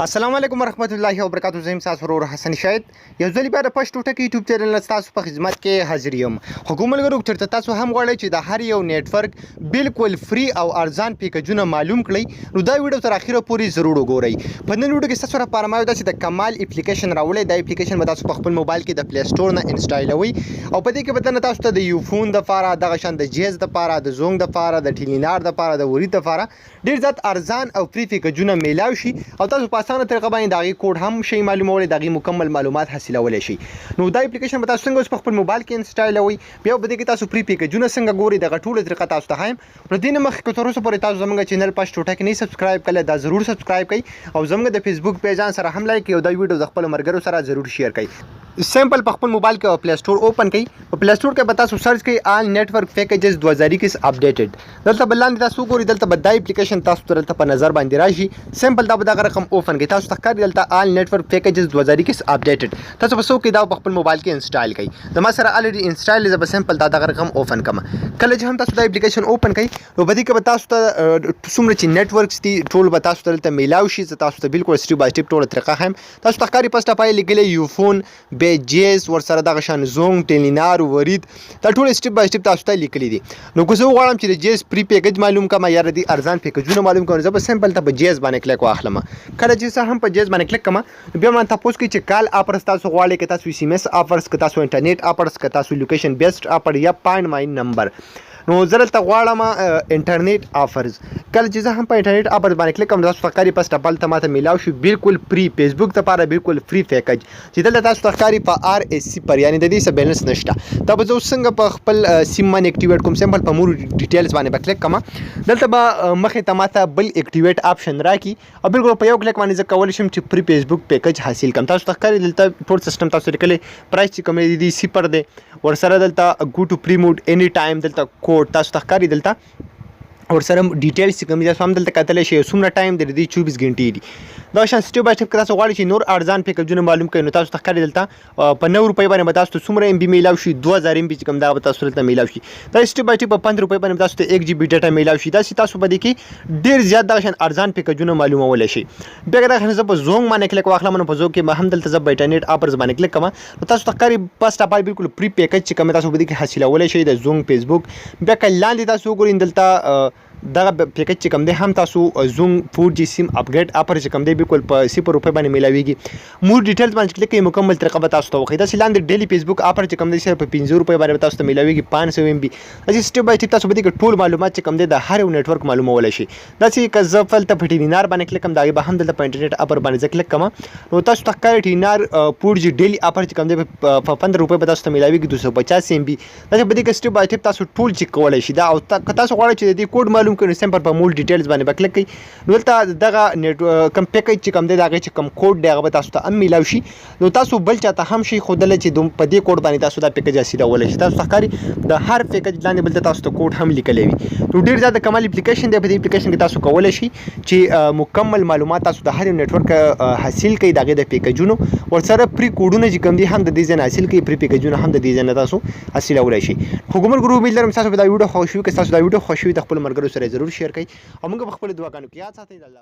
السلام علیکم ورحمت الله وبرکاتہ. زم تاسو ورور حسن شاهد یو ځل بیا د پښتو ټکی یوټیوب چینل تاسو په خدمت کې حاضر یم. حکومت ګرو چرته تاسو هم غواړئ چې د هر یو نیټ ورک بالکل فری او ارزان پیکجونه معلوم کړئ نو دا ویډیو تر اخره پورې ضرور وګورئ. په نن ویډیو کې تاسو لپاره ما یو داسې د کمال اپلیکیشن راوړی. دا اپلیکیشن به تاسو په خپل موبایل کې د پلی سٹور نه انسټالوي او په دې کې به تاسو ته د یو فون د لپاره دغه شان د جیز د لپاره د زونګ د لپاره د ټیلینار د لپاره د وری د لپاره ډیر زیات ارزان او فری پیکجونه میلاو شي او تاسو په اسانه طریقه باندې دغه کوډ هم شي معلومولای دغه مکمل معلومات حاصلولای شي. نو دا اپلیکیشن به تاسو څنګه په خپل موبایل کې انسټالوي بیا به دې کې تاسو فری پیکجونه څنګه ګوري دغه ټول طریقه تاسو ته هم پر دې نه مخکې تر اوسه پورې تاسو زموږ چینل پښتو ټکی نه سبسکرایب کړئ دا ضرور سبسکرایب کړئ او زموږ د فیسبوک پیجان سره هم لایک او دا ویډیو د خپل مرګرو سره ضرور شیر کړئ. سمپل په خپل موبایل کې پلی سٹور اوپن کړئ. په پلی سٹور کې به تاسو سرچ کړئ آل نیټورک پیکیجز 2021 اپډیټډ. دلته بلاندې تاسو ګورئ دلته به دا اپلیکیشن تاسو ته په نظر باندې راشي. سمپل دا به دغه رقم اوپن کړئ. تاسو ښکاري دلته آل نیټورک پیکیجز 2021 اپډیټډ. تاسو به څو کې دا په خپل موبایل کې انسټال کړئ. د ما سره الریډي انسټال زه به سمپل دا دغه رقم اوپن کړم. کله چې هم تاسو دا اپلیکیشن اوپن کړئ نو په دې کې به تاسو ته څومره چې نیټورکس دي ټول به تاسو ته دلته میلاو شي. تاسو ته بالکل سټیپ بای سټیپ ټول طریقه هم تاسو ته ښکاري پسټه پای لیکلې یو فون به جیز سره دغه شان زونګ ټیلینار ورید دا ټول سټیپ بای سټیپ تاسو ته لیکلي دي. نو که زه غواړم چې د جیز پری پیکج معلوم کړم یا د ارزان پیکجونه معلوم کړم زه به سمپل ته په جیز باندې کلیک واخلم. کله چې زه هم په جیز باندې کلیک کوم بیا ما تاسو کې چې کال آفرز تاسو غواړئ که تاسو SMS آفرز که تاسو انټرنیټ آفرز که تاسو لوکیشن بیسډ آفر یا پاینډ مای نمبر نو زه دلته غواړم انټرنیټ آفرز. کله چې زه هم په انټرنیټ آفرز باندې کلیک کوم تاسو ښکاري پس ټپل ته ماته میلاو شي بالکل فری فیسبوک لپاره بالکل فری پیکج چې دلته تاسو ته ښکاري په RSC پر یعنی د دې څه بیلنس نشته. دا به زه څنګه په خپل سیم باندې اکټیویټ کوم سمپل په مور ډیټیلز باندې به کلیک کوم. دلته به مخې ته ماته بل اکټیویټ آپشن راکړي او بالکل په یو کلیک باندې زه کولی شم چې فری فیسبوک پیکج حاصل کړم. تاسو ته ښکاري دلته ټول سیستم تاسو لیکلی پرایس چې کوم دی صفر دی ورسره دلته گو ټو پری موډ اني ټایم دلته کوډ تاسو ته ښکاري دلته ورسره ډیټیلز چې کوم دي تاسو هم دلته کتلی شئ څومره ټایم دی د دې 24 غنټې دي. دا شان سټیپ بای سټیپ که تاسو غواړئ چې نور ارزان پیکجونه معلوم کړئ نو تاسو ته ښکاري دلته په 9 روپۍ باندې به تاسو ته څومره MB میلاو شي 2000 MB چې کوم دا به تاسو دلته میلاو شي. دا سټیپ بای سټیپ په 15 روپۍ باندې تاسو ته 1 GB ډاټا میلاو شي. داسې تاسو به دې کې ډېر زیات دغه شان ارزان پیکجونه معلومولی شي. بیا که دغه زه په زونګ باندې کلیک واخلم نو په زونګ کې به هم دلته زه په انټرنیټ آفرز باندې کلیک کوم نو تاسو ته ښکاري فسټ اف آل بالکل فری پیکج چې کوم تاسو به دې کې حاصلولی شئ د زونګ فیسبوک. بیا که لاندې تاسو وګورئ دلته دغه پیکج چې کوم دی هم تاسو زونګ 4G سیم اپګریډ آفر چې کوم دی بالکل په 0 روپۍ باندې میلاویږي. مور ډیټیلز باندې کلیک کوئ مکمل طریقه به تاسو ته وښیي. داسې لاندې ډیلی فیسبوک آفر چې کوم دی صرف په 15 روپۍ باندې تاسو ته میلاویږي 500 MB. داسې سټیپ بای سټیپ تاسو به دې کې ټول معلومات چې کوم دی د هر یو نیټورک معلومولی شي. داسې که زه دلته په ټیلینار باندې کلیک کوم د هغې به هم دلته په انټرنیټ آفر باندې زه کلیک کوم نو تاسو ته ښکاري ټیلینار 4G ډیلی آفر چې کوم دی په 15 روپۍ به تاسو ته میلاویږي 250 MB. داسې به دې کې سټیپ بای سټیپ تاسو ټول چیک کولی شي. دا او که تاسو غواړئ چې د دې کوډ معلوم کړئ نو سمپل په ډیټیلز باندې به کلیک کړئ نو دلته دغه نیټ کم پیکج چې کوم دی د هغې چې کوم کوډ دی هغه به تاسو ته هم میلاو شي. نو تاسو بل چاته هم شي ښودلی چې په دې کوډ باندې تاسو دا پیکج حاصلولی شي. تاسو ته ښکاري د هر پیکج لاندې بل ته تاسو ته کوډ هم لیکلی وي. نو ډېر زیات د کمال اپلیکیشن دی. په دې اپلیکیشن کې تاسو کولی شي چې مکمل معلومات تاسو د هر یو نیټورک حاصل کړئ د هغې د پیکجونو ورسره پری کوډونه چې کوم دي هم د دې ځای نه حاصل کړئ پری پیکجونه هم د دې ځای نه تاسو حاصلولی شي. خو ګمر ګرو امید لرم تاسو به دا ویډیو خوښ وي. که تاسو دا ویډیو خوښ وي د خپلو ملګرو سره ضرور شیر کړئ او موږ به خپلو دعاګانو کې یاد ساتئ. د الله